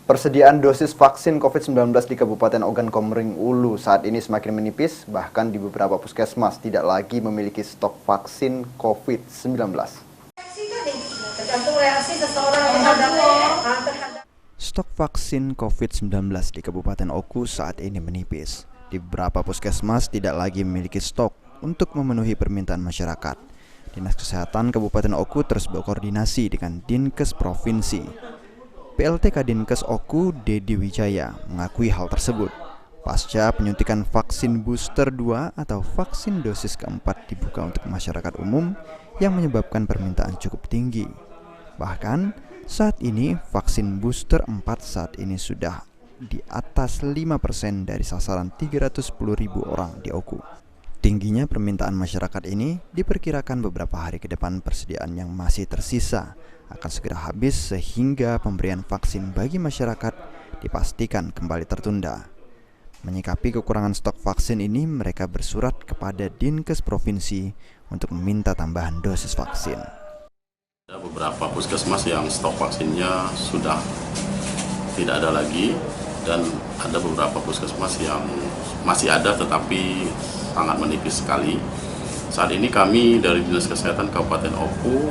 Persediaan dosis vaksin COVID-19 di Kabupaten Ogan Komering Ulu saat ini semakin menipis, bahkan di beberapa puskesmas tidak lagi memiliki stok vaksin COVID-19. Stok vaksin COVID-19 di Kabupaten Oku saat ini menipis. Di beberapa puskesmas tidak lagi memiliki stok untuk memenuhi permintaan masyarakat. Dinas Kesehatan Kabupaten Oku terus berkoordinasi dengan Dinkes Provinsi. PLT Kadinkes Oku, Dedi Wijaya, mengakui hal tersebut pasca penyuntikan vaksin booster 2 atau vaksin dosis keempat dibuka untuk masyarakat umum yang menyebabkan permintaan cukup tinggi. Bahkan saat ini vaksin booster 4 saat ini sudah di atas 5% dari sasaran 310.000 orang di Oku. Tingginya permintaan masyarakat ini diperkirakan beberapa hari ke depan persediaan yang masih tersisa akan segera habis sehingga pemberian vaksin bagi masyarakat dipastikan kembali tertunda. Menyikapi kekurangan stok vaksin ini, mereka bersurat kepada Dinkes Provinsi untuk meminta tambahan dosis vaksin. Ada beberapa puskesmas yang stok vaksinnya sudah tidak ada lagi dan ada beberapa puskesmas yang masih ada tetapi sangat menipis sekali. Saat ini kami dari Dinas Kesehatan Kabupaten Oku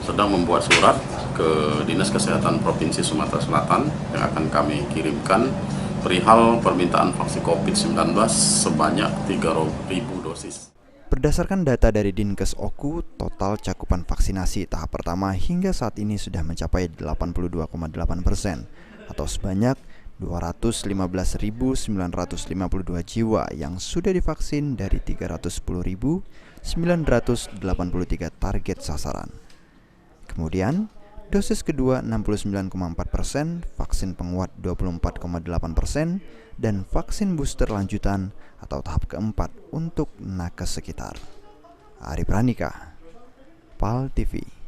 sedang membuat surat ke Dinas Kesehatan Provinsi Sumatera Selatan yang akan kami kirimkan perihal permintaan vaksin COVID-19 sebanyak 3.000 dosis. Berdasarkan data dari Dinkes Oku, total cakupan vaksinasi tahap pertama hingga saat ini sudah mencapai 82,8% atau sebanyak 215.952 jiwa yang sudah divaksin dari 310.983 target sasaran. Kemudian, dosis kedua 69,4%, vaksin penguat 24,8%, dan vaksin booster lanjutan atau tahap keempat untuk nakes sekitar. Ari Pranika, PAL TV.